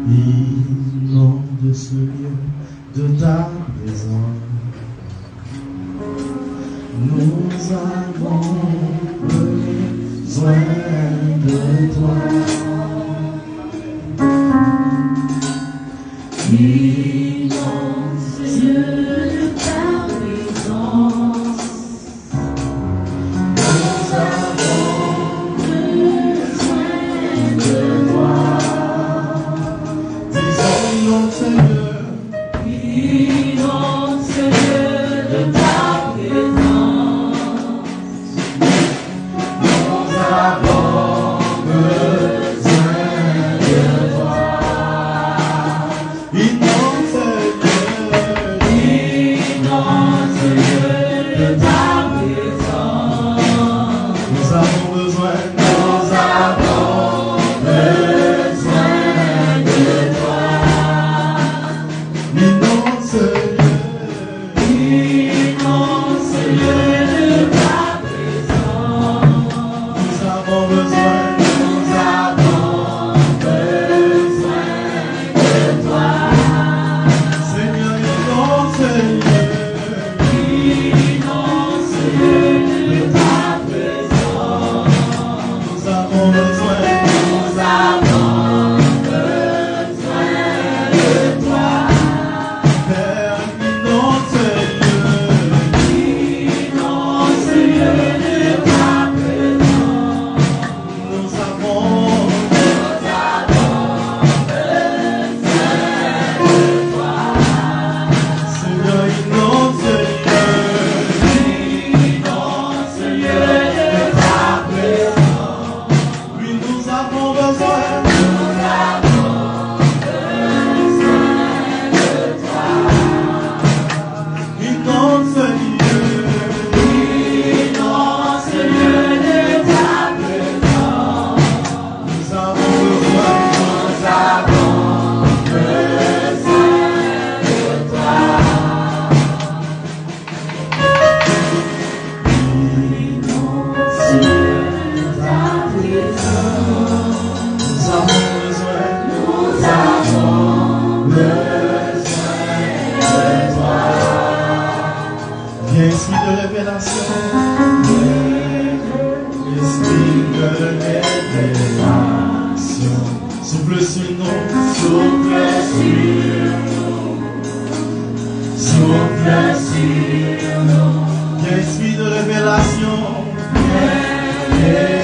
Inonde ce lieu de ta présence. Nous avons besoin de toi. Inonde ce lieu de ta présence. Nous avons besoin de toi. Inonde ce lieu de ta présence. Nous avons besoin de toi. Inonde ce lieu de ta présence. Nous avons besoin de toi. Inonde ce lieu de ta présence. Nous avons besoin de toi. Seigneur, inonde ce lieu de ta présence. Nous avons besoin de toi. Père, inonde ce lieu de ta présence. Nous avons besoin de toi. Seigneur, inonde ce lieu de ta présence. Oui, nous avons besoin de toi. Inonde ce lieu de ta présence. Nous avons besoin de toi. Inonde ce lieu de ta présence. Nous avons besoin de toi. Viens, esprit de révélation. Esprit de révélation. Souffle sur nous. Souffle sur nous. Viens, esprit de révélation.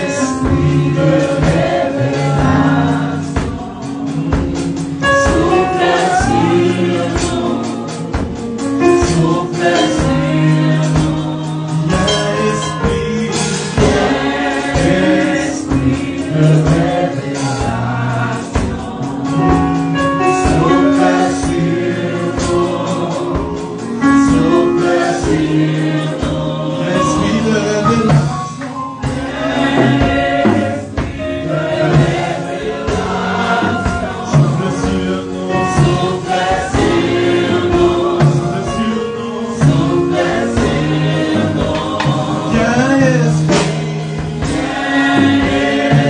Esprit de révélation. Souffle sur nous. Souffle sur nous. Viens, esprit de révélation. Souffle sur nous. Souffle sur nous. Esprit de révélation. Souffle sur nous. Souffle sur nous. Souffle sur nous. Viens,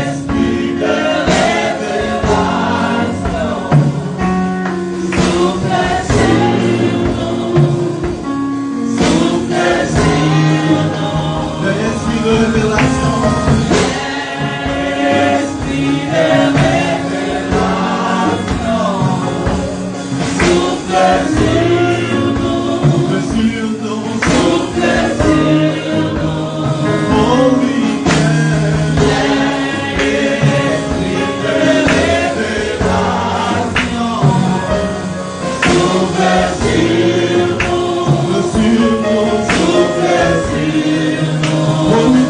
esprit de révélation. Souffle sur nous. Souffle sur nous. L'esprit de révélation. Esprit de révélation. Souffle sur nous. Souffle sur nous. Oh oui, esprit de révélation. Souffle sur nous. Souffle sur nous. Oh oui,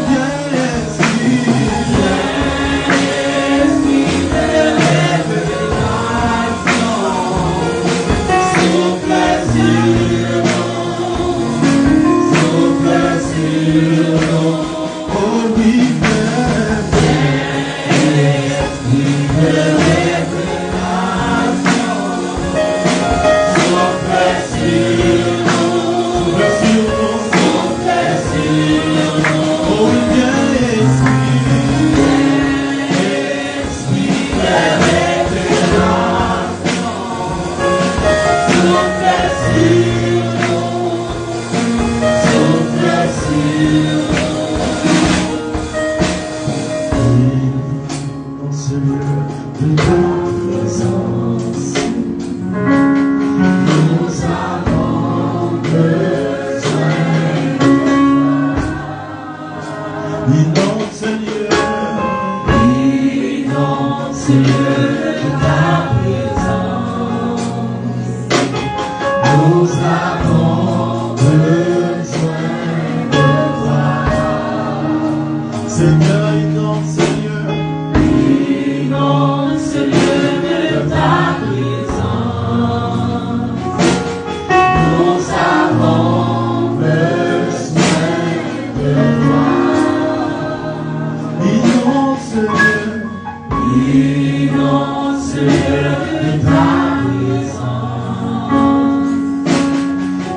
esprit de révélation. Souffle sur nous. Oh oui, esprit de révélation. Souffle sur nous. Souffle sur nous. Oh oui, esprit Seigneur, de ta présence. Nous avons besoin de toi. Inonde, Seigneur, de ta présence. Nous avons besoin de toi. Seigneur, inonde, Seigneur, de ta présence. Nous avons besoin de toi. Inonde, Seigneur, de ta présence.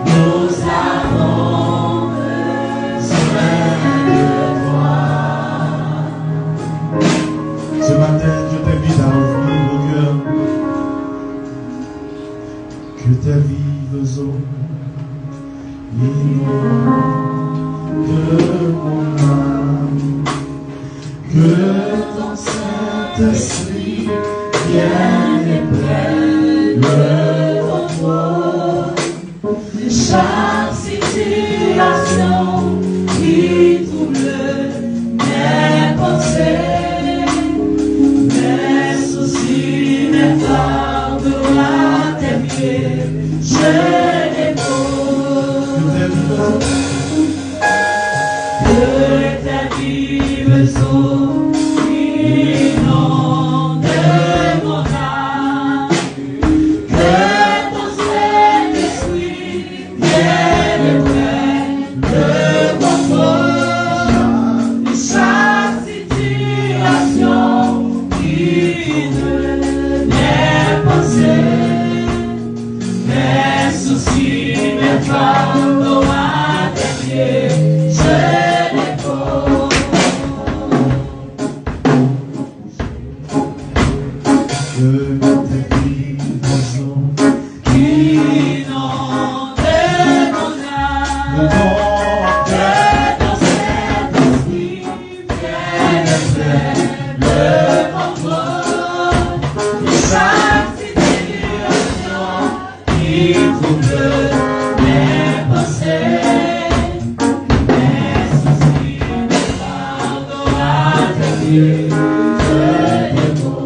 Nous avons besoin de toi. Ce matin, je t'invite à ouvrir vos cœurs. Que tes vives eaux inondent mon âme. Que ton Saint-Esprit vienne et prenne le contrôle de chaque situation qui trouble mes pensées, mes soucis, mes fardeaux à tes pieds. Je les pose. Que tes vives eaux inondent mon âme. Que ton Saint-Esprit vienne et prenne le contrôle de chaque situation qui trouble mes pensées, mes soucis, mes fardeaux à tes pieds. Je les pose. Que tes vives eaux inondent mon âme. Que ton Saint-Esprit vienne et prenne le contrôle de chaque situation qui trouble mes pensées, mes soucis, mes fardeaux à tes pieds. Je les pose.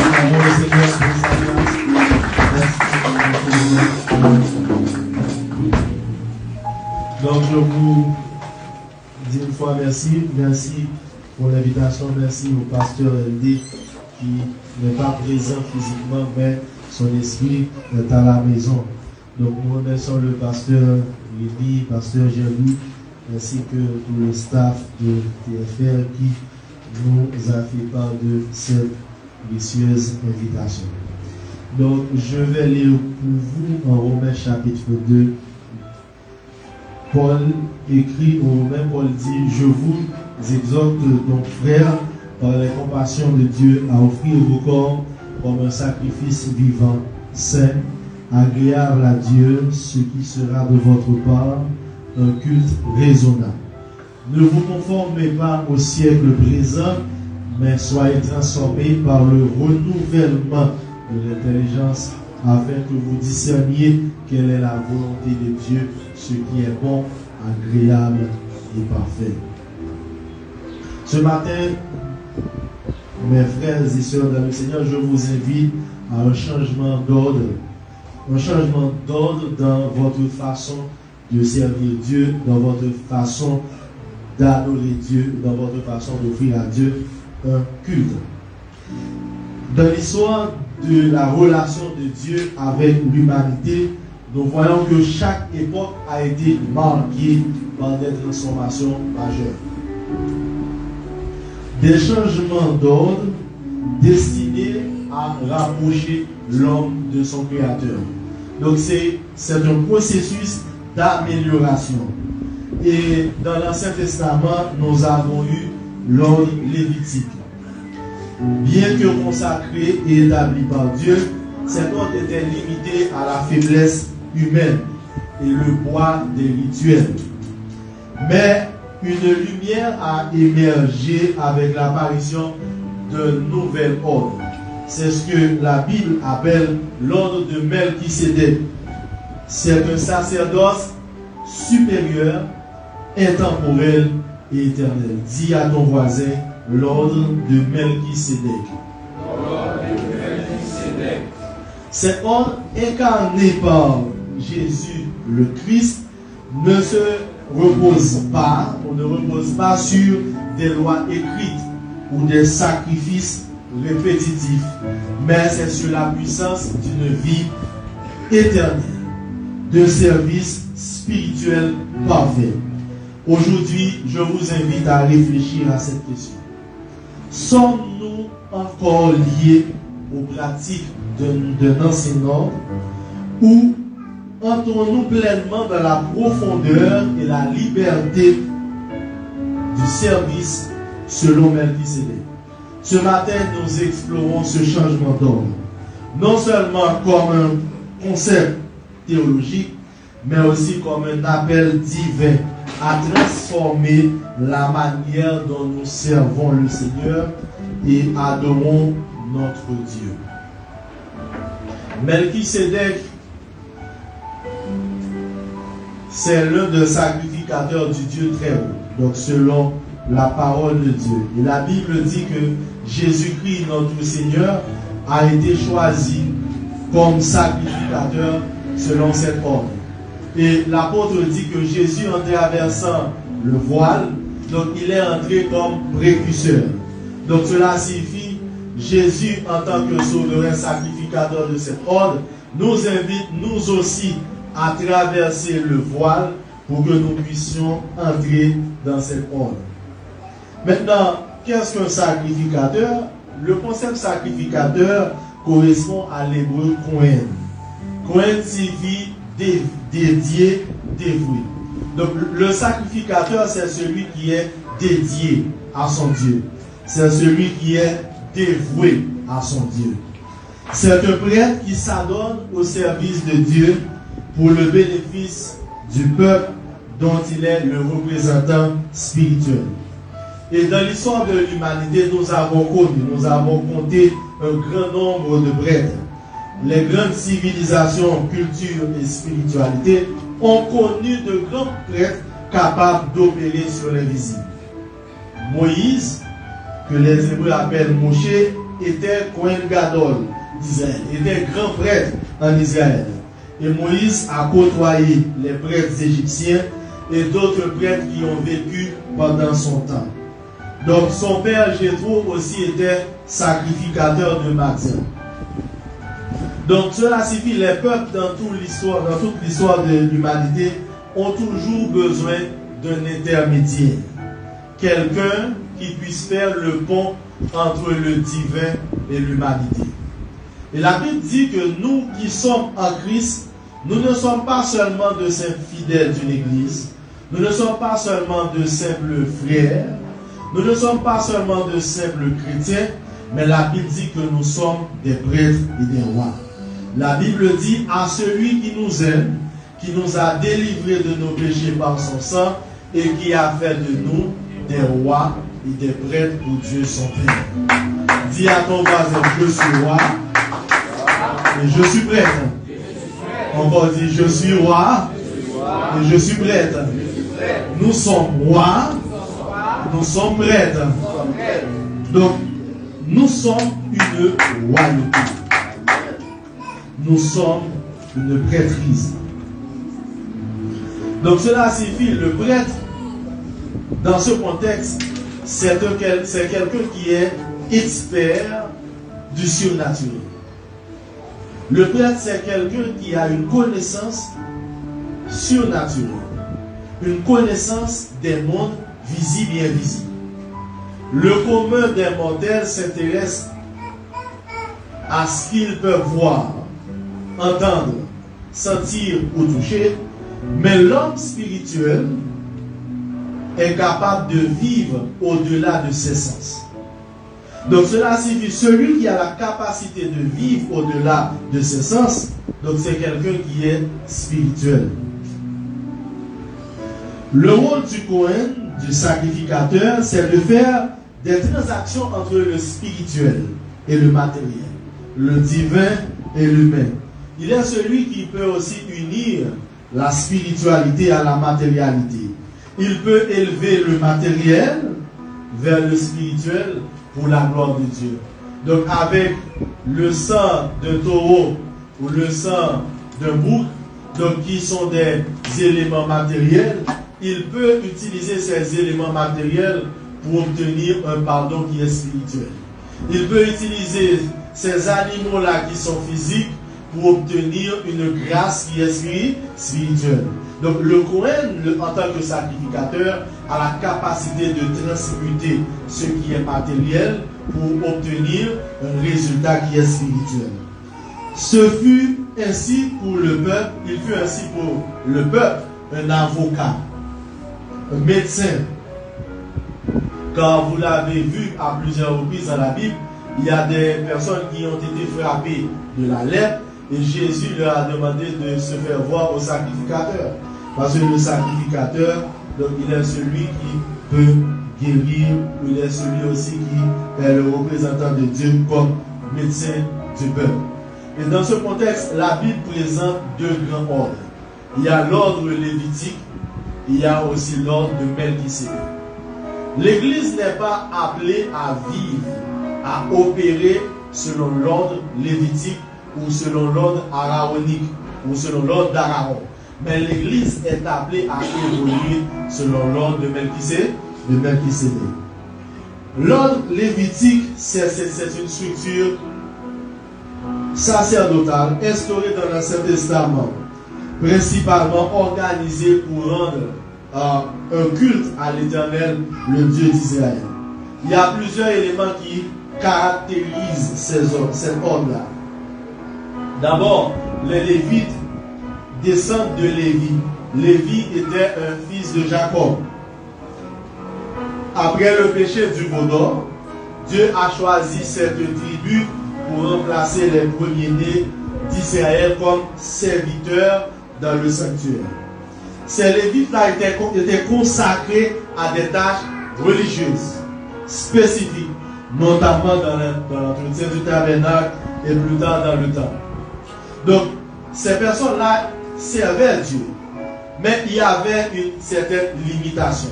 Acclamons le Seigneur. Acclamons le Seigneur pour sa grâce. Donc je vous dis une fois merci. Merci pour l'invitation. Merci au pasteur LD qui n'est pas présent physiquement, mais son esprit est à la maison. Donc nous remercions le pasteur Lévi, pasteur Jérémy, ainsi que tout le staff de TFR qui nous a fait part de cette précieuse invitation. Donc je vais lire pour vous en Romains chapitre 2. Paul écrit aux Romains, Paul dit: je vous exhorte donc frères, par les compassions de Dieu, à offrir vos corps comme un sacrifice vivant, saint, agréable à Dieu, ce qui sera de votre part un culte raisonnable. Ne vous conformez pas au siècle présent, mais soyez transformés par le renouvellement de l'intelligence, afin que vous discerniez quelle est la volonté de Dieu, ce qui est bon, agréable et parfait. Ce matin, mes frères et sœurs dans le Seigneur, je vous invite à un changement d'ordre. Un changement d'ordre dans votre façon de servir Dieu, dans votre façon d'adorer Dieu, dans votre façon d'offrir à Dieu un culte. Dans l'histoire de la relation de Dieu avec l'humanité, nous voyons que chaque époque a été marquée par des transformations majeures. des changements d'ordre destinés à rapprocher l'homme de son Créateur. Donc c'est un processus d'amélioration. Et dans l'Ancien Testament, nous avons eu l'ordre lévitique. Bien que consacré et établi par Dieu, cet ordre était limité à la faiblesse humaine et le poids des rituels. Mais une lumière a émergé avec l'apparition d'un nouvel ordre. C'est ce que la Bible appelle l'ordre de Melchisédek. C'est un sacerdoce supérieur, intemporel et éternel. Dis à ton voisin l'ordre de Melchisédek. Cet ordre incarné par Jésus le Christ ne se repose pas, on ne repose pas sur des lois écrites ou des sacrifices répétitifs, mais c'est sur la puissance d'une vie éternelle, de service spirituel parfait. Aujourd'hui, je vous invite à réfléchir à cette question. Sommes-nous encore liés aux pratiques d'un ancien ordre ou entrons-nous pleinement dans la profondeur et la liberté du service selon Melchisédek? Ce matin, nous explorons ce changement d'ordre, non seulement comme un concept théologique, mais aussi comme un appel divin à transformer la manière dont nous servons le Seigneur et adorons notre Dieu. Melchisédek, c'est l'un des sacrificateurs du Dieu très haut, donc selon la parole de Dieu. Et la Bible dit que Jésus-Christ, notre Seigneur, a été choisi comme sacrificateur selon cet ordre. Et l'apôtre dit que Jésus, en traversant le voile, donc il est entré comme précurseur. Donc cela signifie Jésus, en tant que souverain sacrificateur de cet ordre, nous invite nous aussi à traverser le voile pour que nous puissions entrer dans cet ordre. Maintenant, qu'est-ce qu'un sacrificateur? Le concept sacrificateur correspond à l'hébreu Kohen. Kohen signifie dédié, dévoué. Donc le sacrificateur, c'est celui qui est dédié à son Dieu. C'est celui qui est dévoué à son Dieu. C'est un prêtre qui s'adonne au service de Dieu pour le bénéfice du peuple dont il est le représentant spirituel. Et dans l'histoire de l'humanité, nous avons compté un grand nombre de prêtres. Les grandes civilisations, culture et spiritualité ont connu de grands prêtres capables d'opérer sur l'invisible. Moïse, que les Hébreux appellent Moshe, était Kohen Gadol d'Israël, était grand prêtre en Israël. Et Moïse a côtoyé les prêtres égyptiens et d'autres prêtres qui ont vécu pendant son temps. Donc son père Jéthro aussi était sacrificateur de Madian. Donc cela signifie que les peuples dans toute l'histoire de l'humanité ont toujours besoin d'un intermédiaire. Quelqu'un qui puisse faire le pont entre le divin et l'humanité. Et la Bible dit que nous qui sommes en Christ, nous ne sommes pas seulement de simples fidèles d'une église, nous ne sommes pas seulement de simples frères, nous ne sommes pas seulement de simples chrétiens, mais la Bible dit que nous sommes des prêtres et des rois. La Bible dit à celui qui nous aime, qui nous a délivrés de nos péchés par son sang et qui a fait de nous des rois et des prêtres pour Dieu son Père. Dis à ton voisin, je suis roi et je suis prêtre. Encore dit, je suis roi et je suis prêtre. Nous sommes rois, nous sommes prêtres. Donc, nous sommes une royauté. Nous sommes une prêtrise. Donc cela signifie le prêtre, dans ce contexte, c'est quelqu'un qui est expert du surnaturel. Le prêtre, c'est quelqu'un qui a une connaissance surnaturelle, une connaissance des mondes visibles et invisibles. Le commun des mortels s'intéresse à ce qu'ils peuvent voir, entendre, sentir ou toucher, mais l'homme spirituel est capable de vivre au-delà de ses sens. Donc cela signifie celui qui a la capacité de vivre au-delà de ses sens, donc c'est quelqu'un qui est spirituel. Le rôle du Cohen, du sacrificateur, c'est de faire des transactions entre le spirituel et le matériel, le divin et l'humain. Il est celui qui peut aussi unir la spiritualité à la matérialité. Il peut élever le matériel vers le spirituel pour la gloire de Dieu. Donc avec le sang d'un taureau ou le sang d'un bouc, donc qui sont des éléments matériels, il peut utiliser ces éléments matériels pour obtenir un pardon qui est spirituel. Il peut utiliser ces animaux-là qui sont physiques pour obtenir une grâce qui est spirituelle. Donc le Cohen, en tant que sacrificateur, a la capacité de transmuter ce qui est matériel pour obtenir un résultat qui est spirituel. Ce fut ainsi pour le peuple, il fut ainsi pour le peuple un avocat, un médecin. Quand vous l'avez vu à plusieurs reprises dans la Bible, il y a des personnes qui ont été frappées de la lèpre et Jésus leur a demandé de se faire voir au sacrificateur. Parce que le sacrificateur, donc, il est celui qui peut guérir, il est celui aussi qui est le représentant de Dieu comme médecin du peuple. Et dans ce contexte, la Bible présente deux grands ordres. Il y a l'ordre lévitique, il y a aussi l'ordre de Melchisédek. L'Église n'est pas appelée à vivre, à opérer selon l'ordre lévitique ou selon l'ordre araonique ou selon l'ordre d'Aaron. Mais l'Église est appelée à évoluer selon l'ordre de Melchisédek. L'ordre lévitique, c'est une structure sacerdotale instaurée dans l'Ancien Testament, principalement organisée pour rendre un culte à l'Éternel, le Dieu d'Israël. Il y a plusieurs éléments qui caractérisent cet ordre-là. D'abord, les Lévites descendent de Lévi. Lévi était un fils de Jacob. Après le péché du veau d'or, Dieu a choisi cette tribu pour remplacer les premiers-nés d'Israël comme serviteurs dans le sanctuaire. Ces Lévites-là étaient consacrés à des tâches religieuses spécifiques, notamment dans l'entretien du tabernacle et plus tard dans le temple. Donc, ces personnes-là servaient Dieu, mais il y avait une certaine limitation.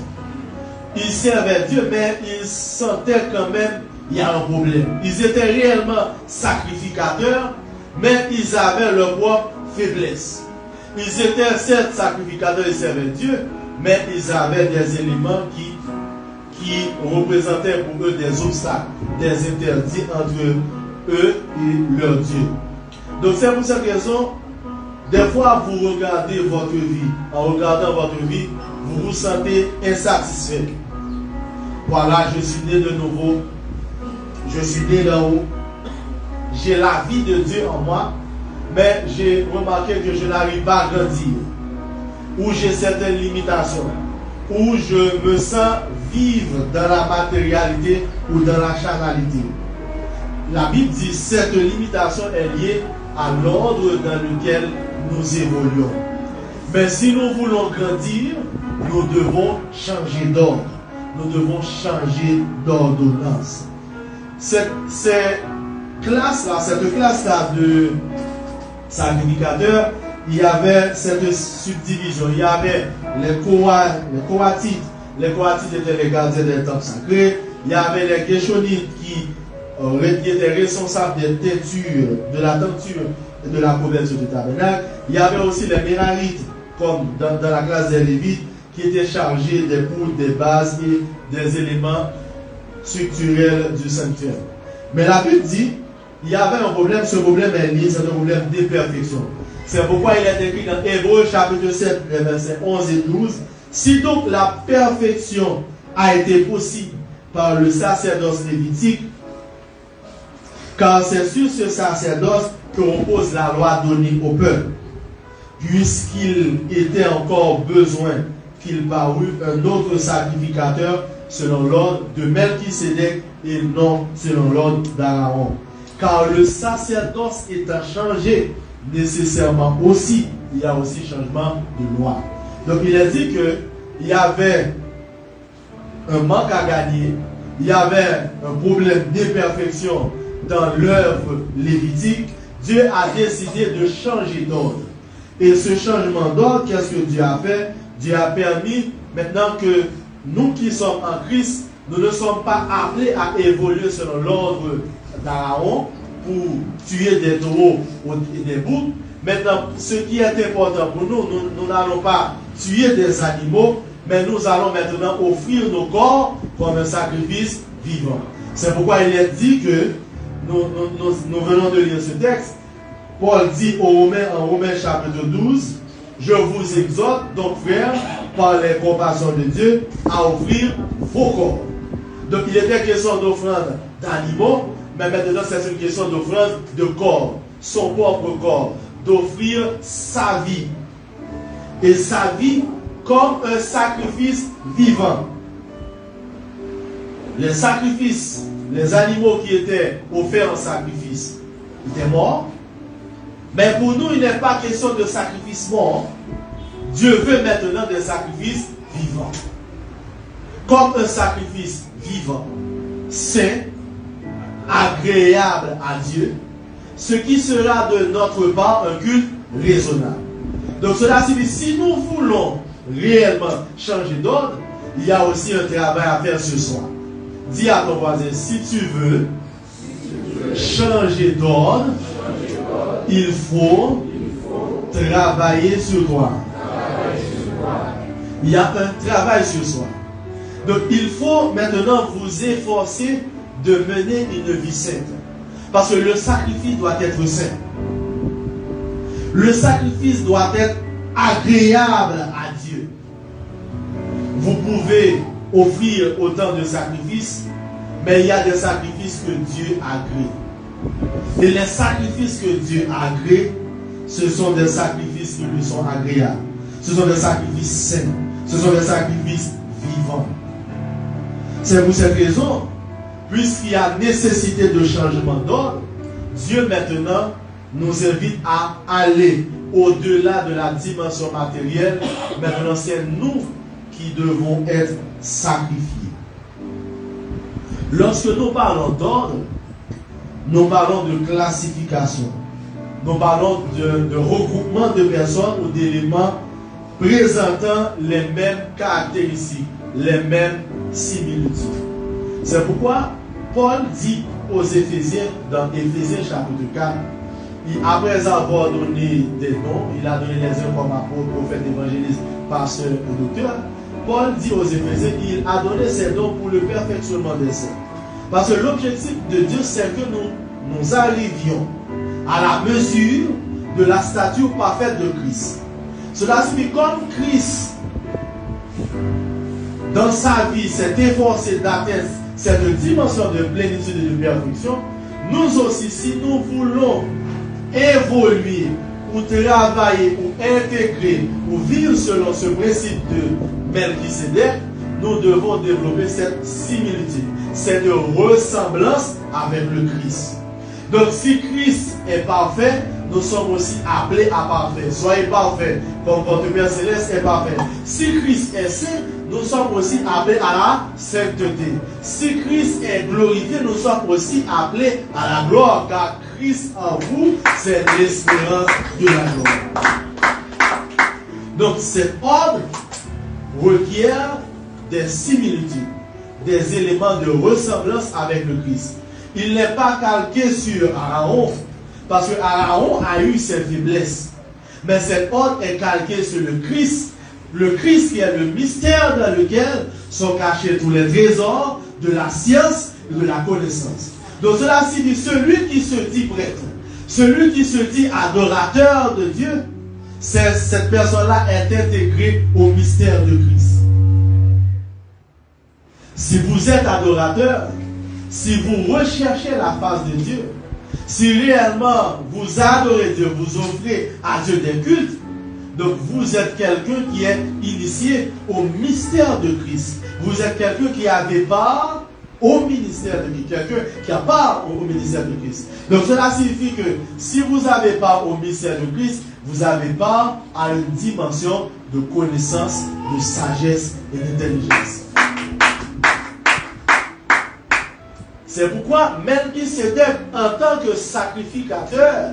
Ils servaient Dieu, mais ils sentaient quand même qu'il y a un problème. Ils étaient réellement sacrificateurs, mais ils avaient leur propre faiblesse. Ils étaient certes sacrificateurs et servaient Dieu, mais ils avaient des éléments qui représentaient pour eux des obstacles, des interdits entre eux et leur Dieu. Donc c'est pour cette raison, des fois vous regardez votre vie, en regardant votre vie, vous vous sentez insatisfait. Voilà, je suis né de nouveau, je suis né d'en haut, j'ai la vie de Dieu en moi, mais j'ai remarqué que je n'arrive pas à grandir, ou j'ai certaines limitations, ou je me sens vivre dans la matérialité ou dans la charnalité. La Bible dit que cette limitation est liée à l'ordre dans lequel nous évoluons. Mais si nous voulons grandir, nous devons changer d'ordre. Nous devons changer d'ordonnance. Cette classe-là de sacrificateurs, il y avait cette subdivision. Il y avait les Kohathites. Les Kohathites étaient les gardiens des temples sacrés. Il y avait les Géshonites qui étaient responsables des teintures, de la tenture et de la couverture du tabernacle. Il y avait aussi les Mérarites, comme dans la classe des Lévites, qui étaient chargés des poutres, des bases et des éléments structurels du sanctuaire. Mais la Bible dit, il y avait un problème, ce problème est lié, c'est un problème d'imperfection. C'est pourquoi il est écrit dans Hébreux chapitre 7, versets 11 et 12, si donc la perfection a été possible par le sacerdoce lévitique, car c'est sur ce sacerdoce que repose la loi donnée au peuple, puisqu'il était encore besoin qu'il parût un autre sacrificateur selon l'ordre de Melchisédek et non selon l'ordre d'Aaron. Car le sacerdoce étant changé, nécessairement aussi, il y a aussi changement de loi. Donc il a dit qu'il y avait un manque à gagner, il y avait un problème d'imperfection dans l'œuvre lévitique. Dieu a décidé de changer d'ordre. Et ce changement d'ordre, qu'est-ce que Dieu a fait? Dieu a permis maintenant que nous qui sommes en Christ, nous ne sommes pas appelés à évoluer selon l'ordre d'Aaron pour tuer des taureaux et des boucs. Maintenant, ce qui est important pour nous, nous n'allons pas tuer des animaux, mais nous allons maintenant offrir nos corps comme un sacrifice vivant. C'est pourquoi il est dit que, nous venons de lire ce texte, Paul dit aux Romains, en Romains chapitre 12, je vous exhorte donc frères, par les compassions de Dieu, à offrir vos corps. Donc il était question d'offrande d'animaux, mais maintenant c'est une question d'offrande de corps, son propre corps, d'offrir sa vie. Et sa vie comme un sacrifice vivant. Les sacrifices, les animaux qui étaient offerts en sacrifice étaient morts. Mais pour nous, il n'est pas question de sacrifice mort. Dieu veut maintenant des sacrifices vivants. Comme un sacrifice vivant, saint, agréable à Dieu, ce qui sera de notre part un culte raisonnable. Donc cela signifie, si nous voulons réellement changer d'ordre, il y a aussi un travail à faire ce soir. Dis à ton voisin, si tu veux changer d'ordre, il faut travailler sur toi. Il y a un travail sur soi. Donc il faut maintenant vous efforcer de mener une vie sainte. Parce que le sacrifice doit être saint. Le sacrifice doit être agréable à Dieu. Vous pouvez offrir autant de sacrifices, mais il y a des sacrifices que Dieu agrée. Et les sacrifices que Dieu agrée, ce sont des sacrifices qui lui sont agréables. Ce sont des sacrifices saints. Ce sont des sacrifices vivants. C'est pour cette raison, puisqu'il y a nécessité de changement d'ordre, Dieu maintenant nous invite à aller au-delà de la dimension matérielle. Maintenant, c'est nous qui devons être sacrifiés. Lorsque nous parlons d'ordre, nous parlons de classification. Nous parlons de regroupement de personnes ou d'éléments présentant les mêmes caractéristiques, les mêmes similitudes. C'est pourquoi Paul dit aux Éphésiens, dans Éphésiens chapitre 4, après avoir donné des noms, il a donné les uns comme apôtres, prophètes, évangélistes, pasteurs et docteurs. Paul dit aux Éphésiens, il a donné ces dons pour le perfectionnement des saints. Parce que l'objectif de Dieu, c'est que nous arrivions à la mesure de la stature parfaite de Christ. Cela signifie comme Christ, dans sa vie, s'est efforcé d'atteindre cette dimension de plénitude et de perfection. Nous aussi, si nous voulons évoluer ou travailler ou intégrer ou vivre selon ce principe de Melchisédek, nous devons développer cette similitude, cette ressemblance avec le Christ. Donc si Christ est parfait, nous sommes aussi appelés à parfait. Soyez parfaits, comme votre Père Céleste est parfait. Si Christ est saint, nous sommes aussi appelés à la sainteté. Si Christ est glorifié, nous sommes aussi appelés à la gloire, car Christ en vous, c'est l'espérance de la gloire. Donc cet ordre requiert des similitudes, des éléments de ressemblance avec le Christ. Il n'est pas calqué sur Aaron, parce que Aaron a eu ses faiblesses. Mais cet ordre est calqué sur le Christ qui est le mystère dans lequel sont cachés tous les trésors de la science et de la connaissance. Donc cela signifie celui qui se dit prêtre, celui qui se dit adorateur de Dieu, cette personne-là est intégrée au mystère de Christ. Si vous êtes adorateur, si vous recherchez la face de Dieu, si réellement vous adorez Dieu, vous offrez à Dieu des cultes, donc vous êtes quelqu'un qui est initié au mystère de Christ. Vous êtes quelqu'un qui avait part au ministère de Christ. Quelqu'un qui a part au ministère de Christ. Donc cela signifie que si vous avez part au mystère de Christ, vous avez part à une dimension de connaissance, de sagesse et d'intelligence. C'est pourquoi Melchisédek, en tant que sacrificateur,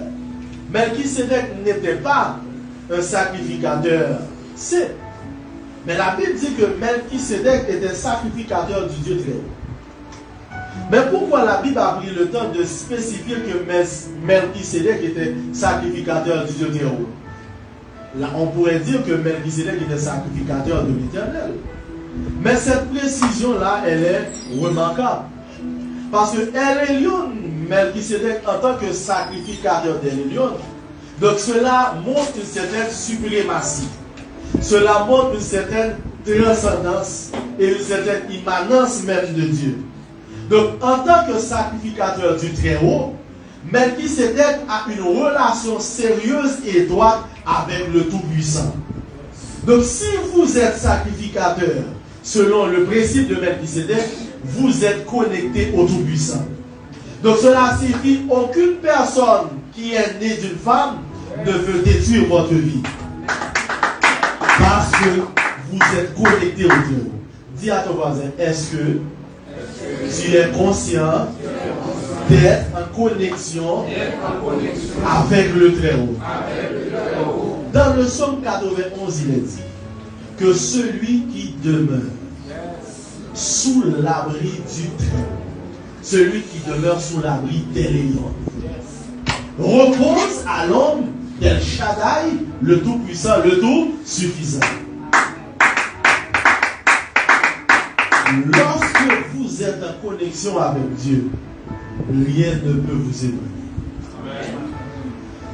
Melchisédek n'était pas un sacrificateur simple. Mais la Bible dit que Melchisédek était sacrificateur du Dieu très haut. Mais pourquoi la Bible a pris le temps de spécifier que Melchisédek était sacrificateur du Dieu très haut? Là, on pourrait dire que Melchisédek était sacrificateur de l'Éternel. Mais cette précision-là, elle est remarquable. Parce que Elion, Melchisédek, en tant que sacrificateur d'Elion, donc cela montre une certaine suprématie. Cela montre une certaine transcendance et une certaine immanence même de Dieu. Donc, en tant que sacrificateur du Très-Haut, Melchisédek a une relation sérieuse et étroite avec le Tout-Puissant. Donc, si vous êtes sacrificateur, selon le principe de Melchisédek, vous êtes connecté au Tout-Puissant. Donc, cela signifie qu'aucune personne qui est née d'une femme ne veut détruire votre vie. Parce que vous êtes connecté au Très-Haut. Dis à ton voisin, est-ce que tu es conscient d'être en connexion avec le Très-Haut? Dans le psaume 91, il est dit que celui qui demeure sous l'abri du Très-Haut, celui qui demeure sous l'abri d'Elion, repose à l'ombre d'El Shaddai, le Tout-Puissant, le Tout-Suffisant. Lorsque vous êtes en connexion avec Dieu, rien ne peut vous éloigner.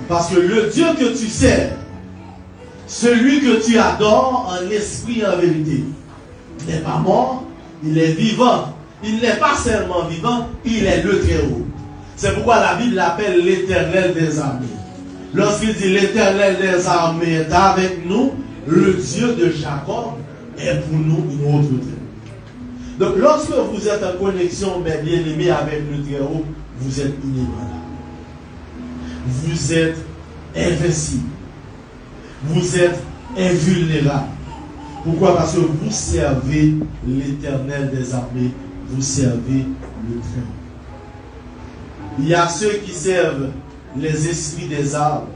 Parce que le Dieu que tu sers, celui que tu adores en esprit et en vérité, n'est pas mort, il est vivant. Il n'est pas seulement vivant, il est le Très-Haut. C'est pourquoi la Bible l'appelle l'Éternel des armées. Lorsqu'il dit l'Éternel des armées est avec nous, le Dieu de Jacob est pour nous une autre Très-Haut. Donc lorsque vous êtes en connexion, mes bien-aimés, avec le Très-Haut, vous êtes inébranlable. Vous êtes invincible. Vous êtes invulnérable. Pourquoi? Parce que vous servez l'Éternel des armées. Vous servez le Très-Haut. Il y a ceux qui servent les esprits des arbres.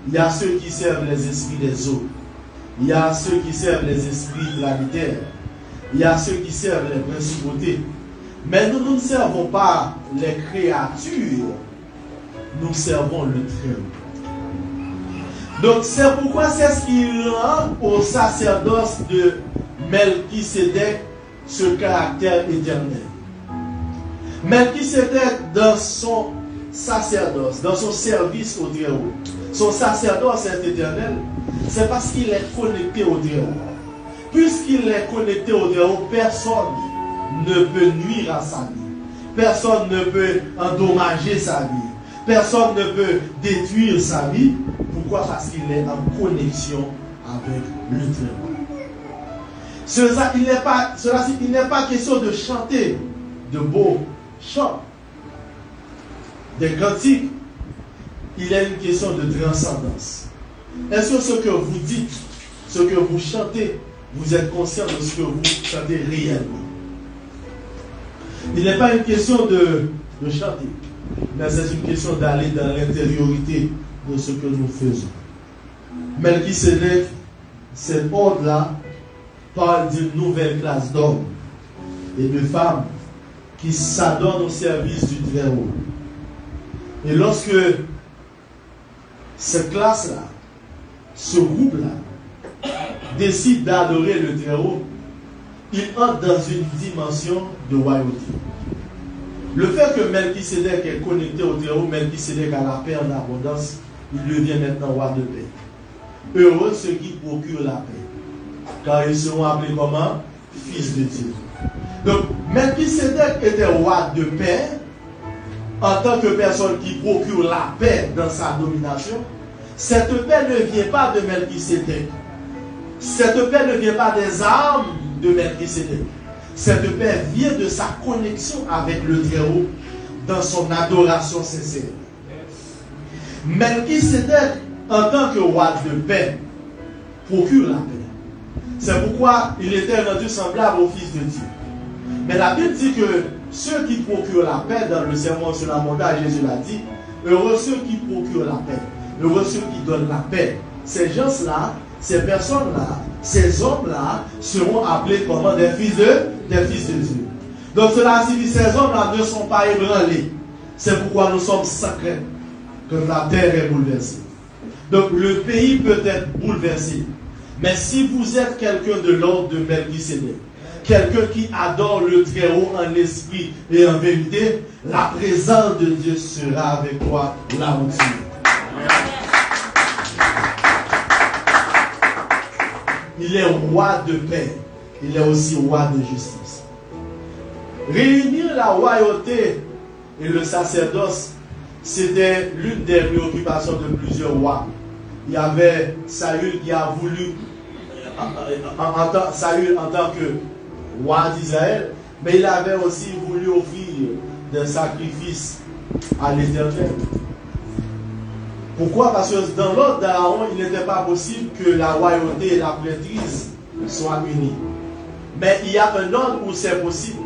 Il y a ceux qui servent les esprits des eaux. Il y a ceux qui servent les esprits planétaires. Il y a ceux qui servent les principautés. Mais nous ne servons pas les créatures. Nous servons le Très-Haut. Donc c'est pourquoi c'est ce qui rend au sacerdoce de Melchisédek ce caractère éternel. Melchisédek, dans son sacerdoce, dans son service au Très-Haut, son sacerdoce est éternel, c'est parce qu'il est connecté au Très-Haut. Puisqu'il est connecté au Très-Haut, personne ne peut nuire à sa vie. Personne ne peut endommager sa vie. Personne ne peut détruire sa vie. Pourquoi? Parce qu'il est en connexion avec le Très-Haut. Il n'est pas question de chanter de beaux chants, des cantiques. Il est une question de transcendance. Est-ce que ce que vous dites, ce que vous chantez, vous êtes conscient de ce que vous chantez réellement? Il n'est pas une question de chanter, mais c'est une question d'aller dans l'intériorité de ce que nous faisons. Melchisédek, cet ordre-là, parle d'une nouvelle classe d'hommes et de femmes qui s'adonnent au service du Très-Haut. Et lorsque cette classe-là, ce groupe-là, décide d'adorer le Très-Haut, il entre dans une dimension de royauté. Le fait que Melchisédek est connecté au Très-Haut, Melchisédek a la paix en abondance, il devient maintenant roi de paix. Heureux ceux qui procurent la paix, car ils seront appelés comment? Fils de Dieu. Donc, Melchisédek était roi de paix en tant que personne qui procure la paix dans sa domination. Cette paix ne vient pas de Melchisédek. Cette paix ne vient pas des armes de Melchisédek. Cette paix vient de sa connexion avec le Très-Haut dans son adoration sincère. Melchisédek, en tant que roi de paix, procure la paix. C'est pourquoi il était rendu semblable au Fils de Dieu. Mais la Bible dit que ceux qui procurent la paix, dans le sermon sur la montagne, Jésus l'a dit, heureux ceux qui procurent la paix, heureux ceux qui donnent la paix. Ces gens-là, ces personnes-là, ces hommes-là seront appelés comme des fils de Dieu. Donc cela signifie que ces hommes-là ne sont pas ébranlés. C'est pourquoi nous sommes sacrés, que la terre est bouleversée. Donc le pays peut être bouleversé. Mais si vous êtes quelqu'un de l'ordre de Melchisédek, quelqu'un qui adore le Très-Haut en esprit et en vérité, la présence de Dieu sera avec toi là où tu es. Il est roi de paix. Il est aussi roi de justice. Réunir la royauté et le sacerdoce, c'était l'une des préoccupations de plusieurs rois. Il y avait Saül qui a voulu, Saül en tant que roi d'Israël, mais il avait aussi voulu offrir des sacrifices à l'Éternel. Pourquoi? Parce que dans l'ordre d'Aaron, il n'était pas possible que la royauté et la prêtrise soient unies. Mais il y a un ordre où c'est possible,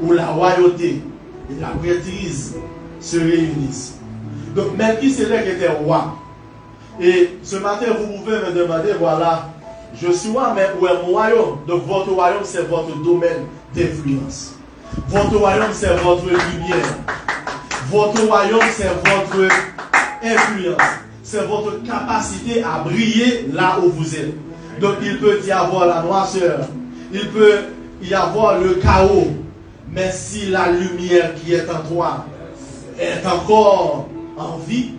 où la royauté et la prêtrise se réunissent. Donc Melchisédek était roi. Et ce matin, vous pouvez me demander, voilà, je suis roi, mais où est mon royaume? Donc votre royaume, c'est votre domaine d'influence. Votre royaume, c'est votre lumière. Votre royaume, c'est votre influence. C'est votre capacité à briller là où vous êtes. Donc il peut y avoir la noirceur. Il peut y avoir le chaos. Mais si la lumière qui est en toi est encore en vie,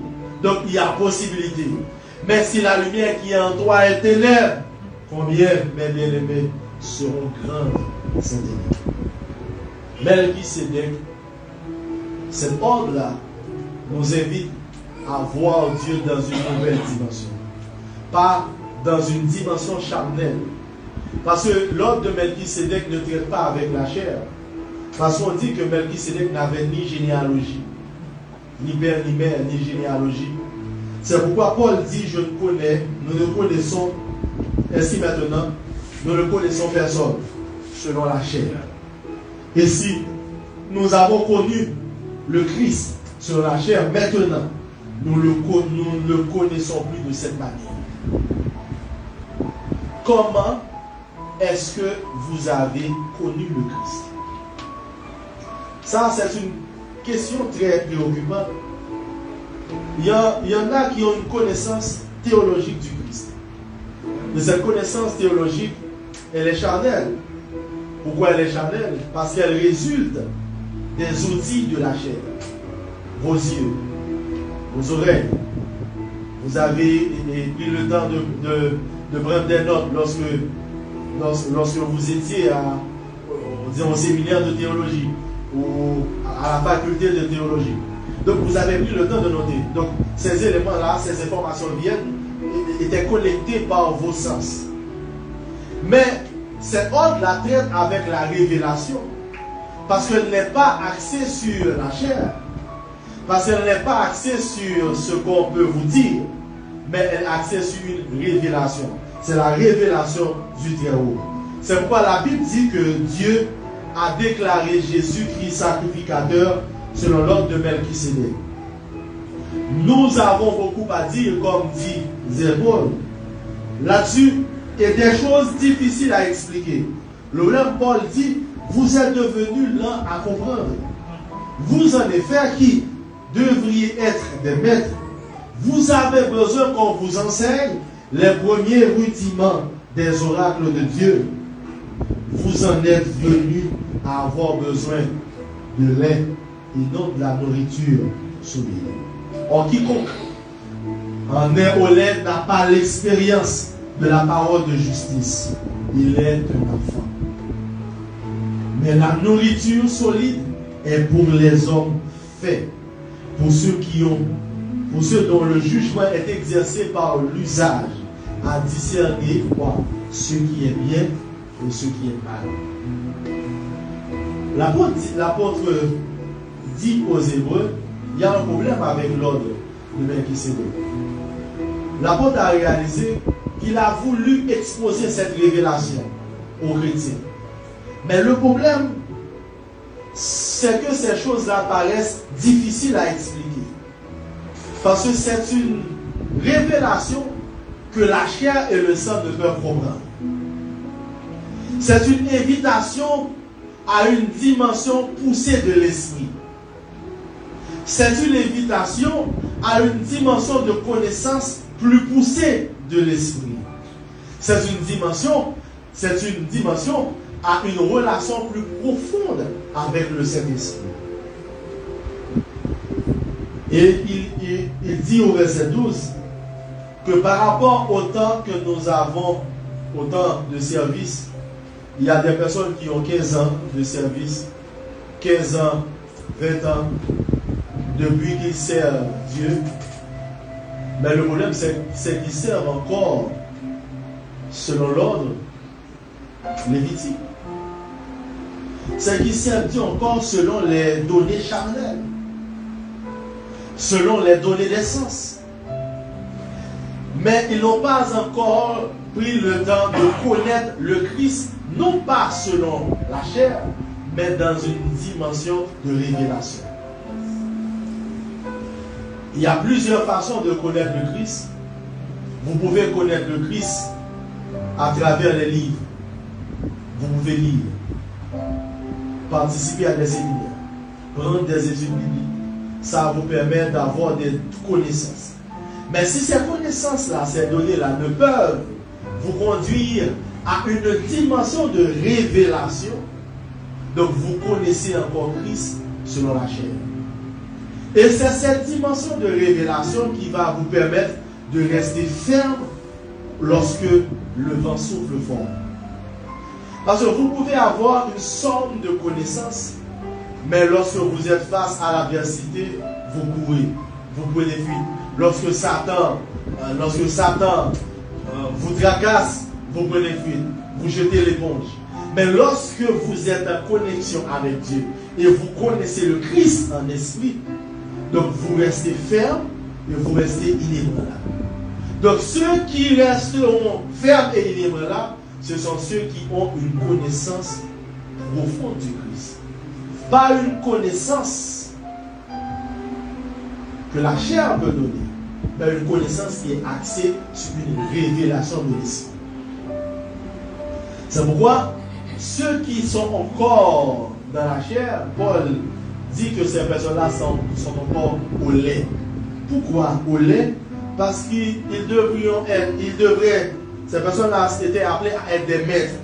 donc il y a possibilité. Mais si la lumière qui est en toi est ténèbre, combien, mes bien-aimés, seront grandes ces ténèbres? Melchisédek, cet ordre-là nous invite à voir Dieu dans une nouvelle dimension. Pas dans une dimension charnelle. Parce que l'ordre de Melchisédek ne traite pas avec la chair. Parce qu'on dit que Melchisédek n'avait ni généalogie, ni père, ni mère, ni généalogie. C'est pourquoi Paul dit, nous ne connaissons, ainsi maintenant, nous ne connaissons personne selon la chair. Et si nous avons connu le Christ selon la chair, maintenant, nous ne le connaissons plus de cette manière. Comment est-ce que vous avez connu le Christ? Ça, c'est une question très préoccupante. Il y en a qui ont une connaissance théologique du Christ. Mais cette connaissance théologique, elle est charnelle. Pourquoi elle est charnelle? Parce qu'elle résulte des outils de la chair. Vos yeux, vos oreilles. Vous avez pris le temps de prendre des notes lorsque vous étiez au séminaire de théologie ou à la faculté de théologie. Donc vous avez pris le temps de noter. Donc ces éléments-là, ces informations viennent, étaient collectées par vos sens. Mais cet ordre-là traite avec la révélation. Parce qu'elle n'est pas axée sur la chair. Parce qu'elle n'est pas axée sur ce qu'on peut vous dire. Mais elle est axée sur une révélation. C'est la révélation du Très-Haut. C'est pourquoi la Bible dit que Dieu a déclaré Jésus-Christ sacrificateur selon l'ordre de Melchisédek. Nous avons beaucoup à dire, comme dit Paul, là-dessus, et des choses difficiles à expliquer. Le même Paul dit, vous êtes devenus lents à comprendre. Vous en effet qui devriez être des maîtres, vous avez besoin qu'on vous enseigne les premiers rudiments des oracles de Dieu. Vous en êtes venus à avoir besoin de lait et non de la nourriture solide. Or, quiconque en est au lait n'a pas l'expérience de la parole de justice. Il est un enfant. Mais la nourriture solide est pour les hommes faits, pour ceux dont le jugement est exercé par l'usage, à discerner quoi, ce qui est bien et ce qui est mal. L'apôtre dit aux Hébreux, il y a un problème avec l'ordre de Melchisédek. L'apôtre a réalisé qu'il a voulu exposer cette révélation aux chrétiens. Mais le problème, c'est que ces choses-là paraissent difficiles à expliquer. Parce que c'est une révélation que la chair et le sang ne peuvent comprendre. C'est une invitation à une dimension poussée de l'esprit. C'est une invitation à une dimension de connaissance plus poussée de l'esprit. C'est une dimension à une relation plus profonde avec le Saint-Esprit. Et il dit au verset 12 que par rapport au temps que nous avons, au temps de service, il y a des personnes qui ont 15 ans de service, 15 ans, 20 ans, depuis qu'ils servent Dieu. Mais le problème, c'est qu'ils servent encore selon l'ordre lévitique. C'est qu'ils servent Dieu encore selon les données charnelles, selon les données d'essence. Mais ils n'ont pas encore pris le temps de connaître le Christ, non pas selon la chair, mais dans une dimension de révélation. Il y a plusieurs façons de connaître le Christ. Vous pouvez connaître le Christ à travers les livres. Vous pouvez lire, participer à des séminaires, prendre des études bibliques. Ça vous permet d'avoir des connaissances. Mais si ces connaissances-là, ces données-là ne peuvent vous conduire à une dimension de révélation, donc vous connaissez encore Christ selon la chair. Et c'est cette dimension de révélation qui va vous permettre de rester ferme lorsque le vent souffle fort. Parce que vous pouvez avoir une somme de connaissances, mais lorsque vous êtes face à l'adversité, vous courez, vous prenez fuite. Lorsque Satan vous tracasse, vous prenez fuite, vous jetez l'éponge. Mais lorsque vous êtes en connexion avec Dieu et vous connaissez le Christ en esprit, donc vous restez ferme et vous restez inébranlable. Donc ceux qui resteront fermes et inébranlables, ce sont ceux qui ont une connaissance profonde du Christ. Pas une connaissance que la chair peut donner, mais une connaissance qui est axée sur une révélation de l'esprit. C'est pourquoi ceux qui sont encore dans la chair, Paul dit que ces personnes-là sont encore au lait. Pourquoi au lait? Parce qu'ils devraient, ces personnes-là étaient appelées à être des maîtres.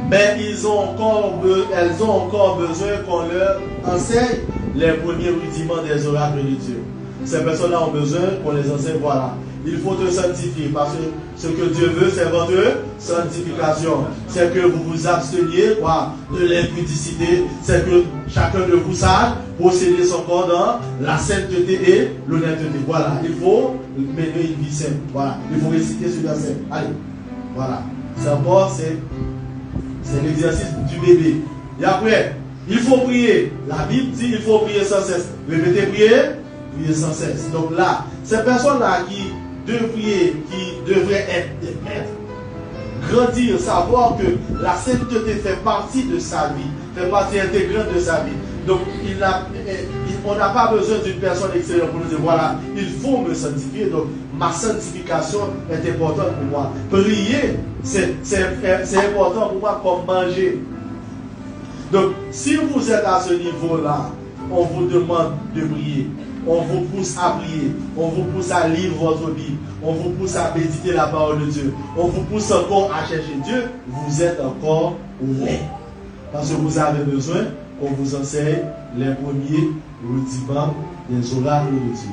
Mais elles ont encore besoin qu'on leur enseigne les premiers rudiments des oracles de Dieu. Ces personnes-là ont besoin qu'on les enseigne, voilà. Il faut te sanctifier parce que ce que Dieu veut, c'est votre sanctification. C'est que vous vous absteniez de l'impudicité. C'est que chacun de vous sache posséder son corps dans la sainteté et l'honnêteté. Voilà, il faut mener une vie sainte. Voilà, il faut réciter ce verset. Allez, voilà. C'est l'exercice du bébé. Et après, il faut prier. La Bible dit il faut prier sans cesse. Répétez, prier sans cesse. Donc là, ces personnes-là qui devraient être des maîtres, grandir, savoir que la sainteté fait partie de sa vie, fait partie intégrante de sa vie. Donc on n'a pas besoin d'une personne extérieure pour nous dire voilà, il faut me sanctifier, donc ma sanctification est importante pour moi. Prier, c'est important pour moi comme manger. Donc si vous êtes à ce niveau-là, on vous demande de prier. On vous pousse à prier, on vous pousse à lire votre Bible, on vous pousse à méditer la parole de Dieu, on vous pousse encore à chercher Dieu, vous êtes encore au lait. Parce que vous avez besoin qu'on vous enseigne les premiers rudiments des oracles de Dieu.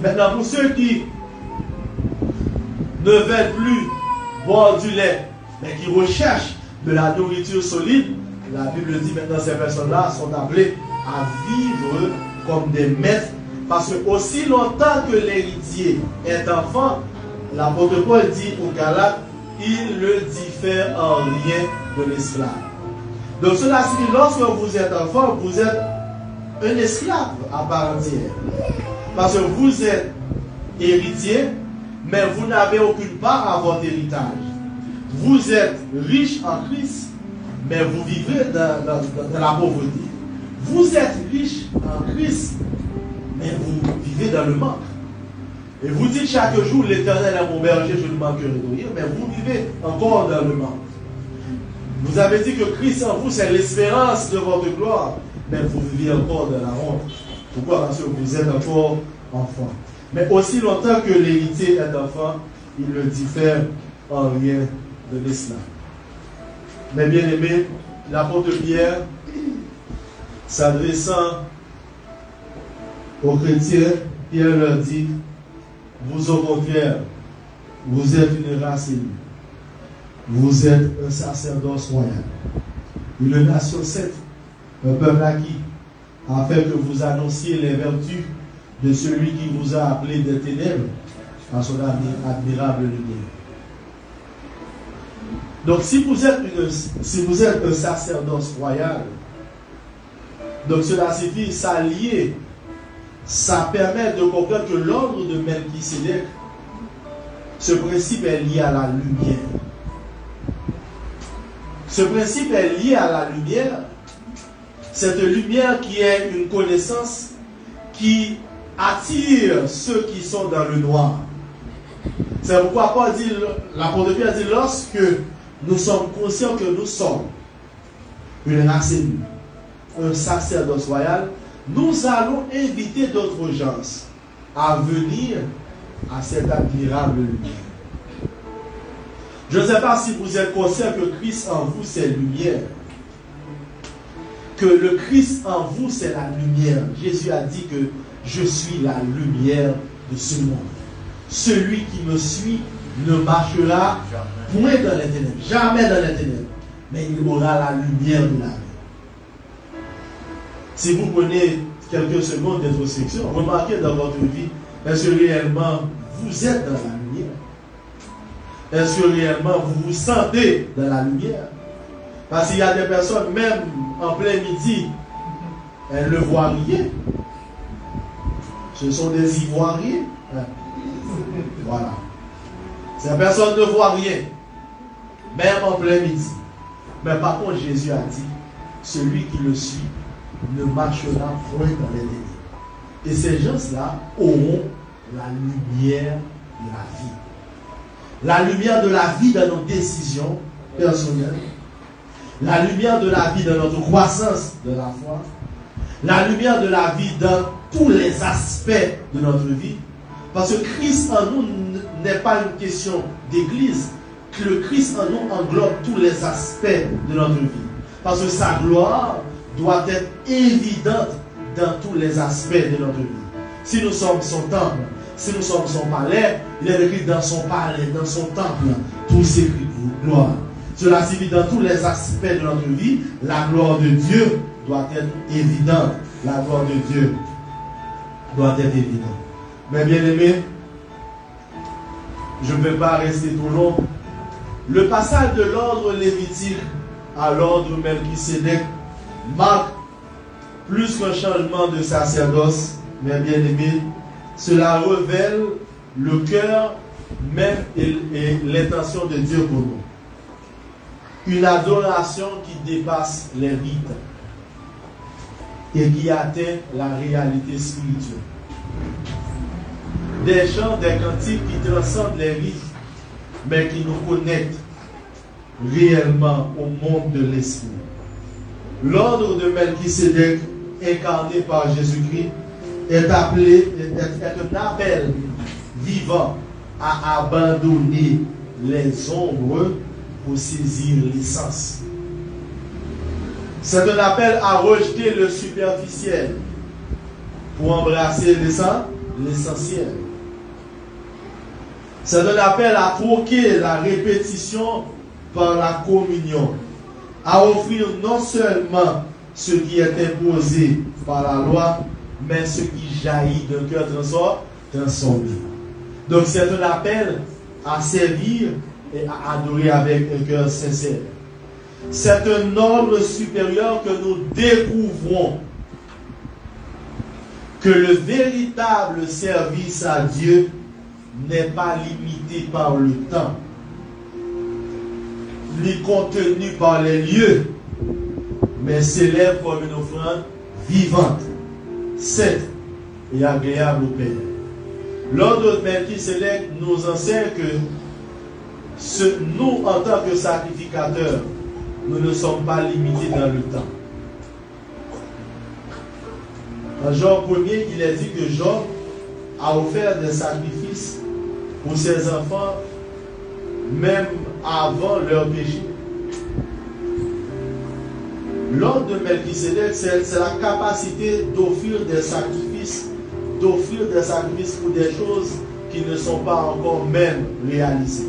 Maintenant, pour ceux qui ne veulent plus boire du lait, mais qui recherchent de la nourriture solide, la Bible dit maintenant ces personnes-là sont appelées à vivre comme des maîtres, parce que aussi longtemps que l'héritier est enfant, l'apôtre Paul dit aux Galates, il ne diffère en rien de l'esclave. Donc cela signifie, lorsque vous êtes enfant, vous êtes un esclave à part entière. Parce que vous êtes héritier, mais vous n'avez aucune part à votre héritage. Vous êtes riche en Christ, mais vous vivez dans la pauvreté. Vous êtes riche en Christ, mais vous vivez dans le manque. Et vous dites chaque jour, l'Éternel est mon berger, je ne manquerai de rien, mais vous vivez encore dans le manque. Vous avez dit que Christ en vous, c'est l'espérance de votre gloire, mais vous vivez encore dans la honte. Pourquoi? Parce que vous êtes encore enfant. Mais aussi longtemps que l'héritier est enfant, il ne diffère en rien de l'esclave. Mais bien aimé, l'apôtre Pierre, s'adressant aux chrétiens, Pierre leur dit, vous au contraire, vous êtes une race élue, vous êtes un sacerdoce royal, une nation sainte, un peuple acquis, afin que vous annonciez les vertus de celui qui vous a appelé des ténèbres à son admirable lumière. Donc si vous êtes un sacerdoce royal, donc cela signifie s'allier, ça permet de comprendre que l'ordre de Melchisédek, ce principe est lié à la lumière. Ce principe est lié à la lumière. Cette lumière qui est une connaissance qui attire ceux qui sont dans le noir. C'est pourquoi Paul dit, l'apôtre Pierre dit, lorsque nous sommes conscients que nous sommes une race élue, un sacerdoce royal, nous allons inviter d'autres gens à venir à cette admirable lumière. Je ne sais pas si vous êtes conscient que Christ en vous, c'est lumière. Que le Christ en vous, c'est la lumière. Jésus a dit que je suis la lumière de ce monde. Celui qui me suit ne marchera point dans les ténèbres, jamais dans les ténèbres, mais il aura la lumière de la vie. Si vous prenez quelques secondes d'introspection, remarquez dans votre vie, est-ce que réellement vous êtes dans la lumière? Est-ce que réellement vous vous sentez dans la lumière? Parce qu'il y a des personnes, même en plein midi, elles ne voient rien. Ce sont des ivoiriens. Voilà. Ces personnes ne voient rien, même en plein midi. Mais par contre, Jésus a dit, celui qui le suit ne marchera point dans les ténèbres. Et ces gens-là auront la lumière de la vie. La lumière de la vie dans nos décisions personnelles. La lumière de la vie dans notre croissance de la foi. La lumière de la vie dans tous les aspects de notre vie. Parce que Christ en nous n'est pas une question d'église. Que le Christ en nous englobe tous les aspects de notre vie. Parce que sa gloire doit être évidente dans tous les aspects de notre vie. Si nous sommes son temple, si nous sommes son palais, il est écrit dans son palais, dans son temple, tout s'écrit pour gloire. Cela signifie dans tous les aspects de notre vie, la gloire de Dieu doit être évidente. La gloire de Dieu doit être évidente. Mais bien aimé, je ne vais pas rester trop long. Le passage de l'ordre lévitique à l'ordre Melchisédek marque plus qu'un changement de sacerdoce, mais bien aimé, cela révèle le cœur même et l'intention de Dieu pour nous. Une adoration qui dépasse les rites et qui atteint la réalité spirituelle. Des chants, des cantiques qui transcendent les rites, mais qui nous connectent réellement au monde de l'esprit. L'ordre de Melchisédek, incarné par Jésus-Christ, est un appel vivant à abandonner les ombres pour saisir l'essence. C'est un appel à rejeter le superficiel pour embrasser l'essentiel. C'est un appel à troquer la répétition par la communion à offrir non seulement ce qui est imposé par la loi, mais ce qui jaillit d'un cœur transformé. Donc c'est un appel à servir et à adorer avec un cœur sincère. C'est un ordre supérieur que nous découvrons, que le véritable service à Dieu n'est pas limité par le temps, ni contenu par les lieux, mais s'élève comme une offrande vivante, sainte et agréable au Père. L'ordre de Melchisédek nous enseigne que nous, en tant que sacrificateurs, nous ne sommes pas limités dans le temps. Dans Job 1er, il est dit que Job a offert des sacrifices pour ses enfants, même avant leur péché. L'ordre de Melchisédek, c'est la capacité d'offrir des sacrifices pour des choses qui ne sont pas encore même réalisées.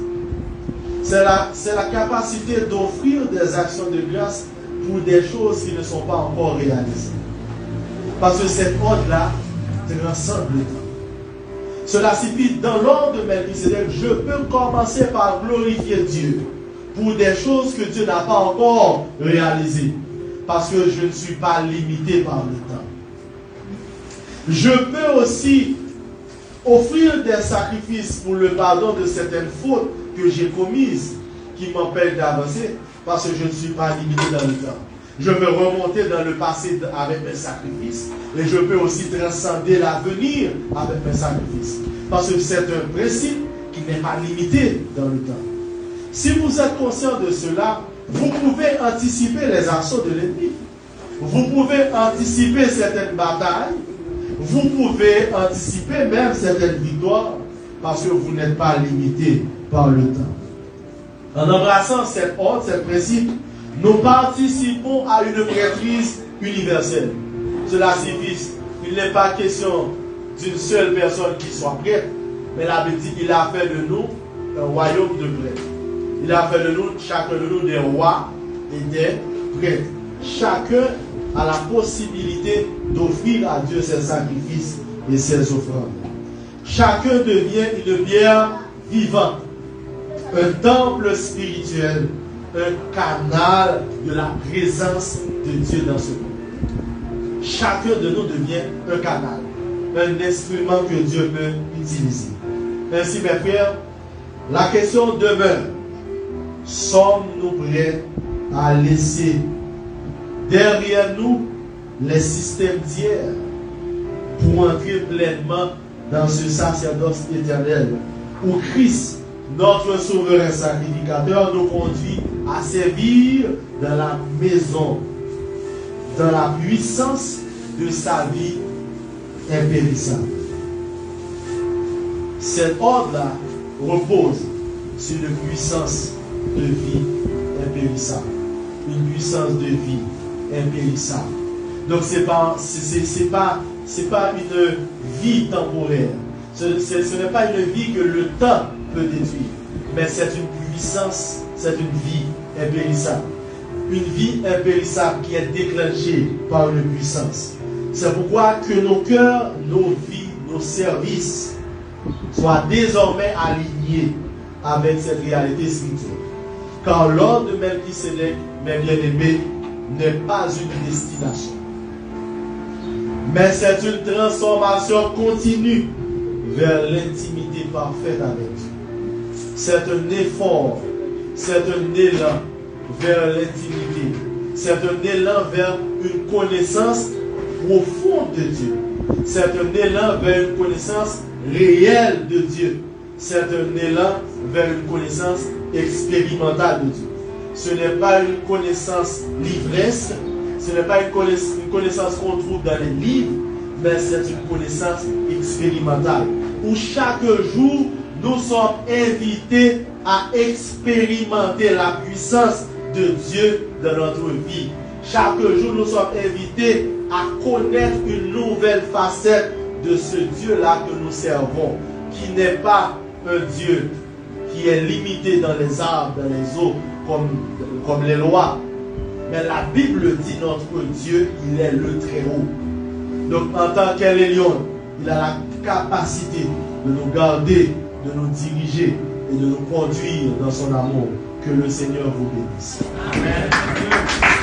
C'est la capacité d'offrir des actions de grâce pour des choses qui ne sont pas encore réalisées. Parce que cet ordre-là transcende le temps. Cela signifie, dans l'ordre de Melchisédek, je peux commencer par glorifier Dieu pour des choses que Dieu n'a pas encore réalisées. Parce que je ne suis pas limité par le temps. Je peux aussi offrir des sacrifices pour le pardon de certaines fautes que j'ai commises qui m'empêchent d'avancer parce que je ne suis pas limité dans le temps. Je peux remonter dans le passé avec mes sacrifices et je peux aussi transcender l'avenir avec mes sacrifices. Parce que c'est un principe qui n'est pas limité dans le temps. Si vous êtes conscient de cela, vous pouvez anticiper les assauts de l'ennemi. Vous pouvez anticiper certaines batailles. Vous pouvez anticiper même certaines victoires parce que vous n'êtes pas limité par le temps. En embrassant cet ordre, ce principe, nous participons à une maîtrise universelle. Cela signifie qu'il n'est pas question d'une seule personne qui soit prête, mais la Bible dit qu'il a fait de nous un royaume de prêtres. Il a fait de nous, chacun de nous, des rois et des prêtres. Chacun a la possibilité d'offrir à Dieu ses sacrifices et ses offrandes. Chacun devient une pierre vivante, un temple spirituel, un canal de la présence de Dieu dans ce monde. Chacun de nous devient un canal, un instrument que Dieu peut utiliser. Ainsi, mes frères, la question demeure: sommes-nous prêts à laisser derrière nous les systèmes d'hier pour entrer pleinement dans ce sacerdoce éternel où Christ, notre souverain sacrificateur, nous conduit à servir dans la maison, dans la puissance de sa vie impérissable. Cet ordre-là repose sur une puissance de vie impérissable. Une puissance de vie impérissable. Donc ce n'est pas une vie temporaire. Ce n'est pas une vie que le temps peut détruire. Mais c'est une puissance, c'est une vie impérissable. Une vie impérissable qui est déclenchée par une puissance. C'est pourquoi que nos cœurs, nos vies, nos services soient désormais alignés avec cette réalité spirituelle. Car l'ordre de Melchisédek, mes bien-aimés, n'est pas une destination. Mais c'est une transformation continue vers l'intimité parfaite avec Dieu. C'est un effort, c'est un élan vers l'intimité. C'est un élan vers une connaissance profonde de Dieu. C'est un élan vers une connaissance réelle de Dieu. C'est un élan vers une connaissance expérimentale de Dieu. Ce n'est pas une connaissance l'ivresse, ce n'est pas une connaissance qu'on trouve dans les livres, mais c'est une connaissance expérimentale. Où chaque jour, nous sommes invités à expérimenter la puissance de Dieu dans notre vie. Chaque jour, nous sommes invités à connaître une nouvelle facette de ce Dieu-là que nous servons, qui n'est pas un Dieu qui est limité dans les arbres, dans les eaux, comme les lois, Mais la Bible dit notre Dieu, il est le très haut. Donc en tant qu'Élion, il a la capacité de nous garder, de nous diriger et de nous conduire dans son amour. Que le Seigneur vous bénisse. Amen.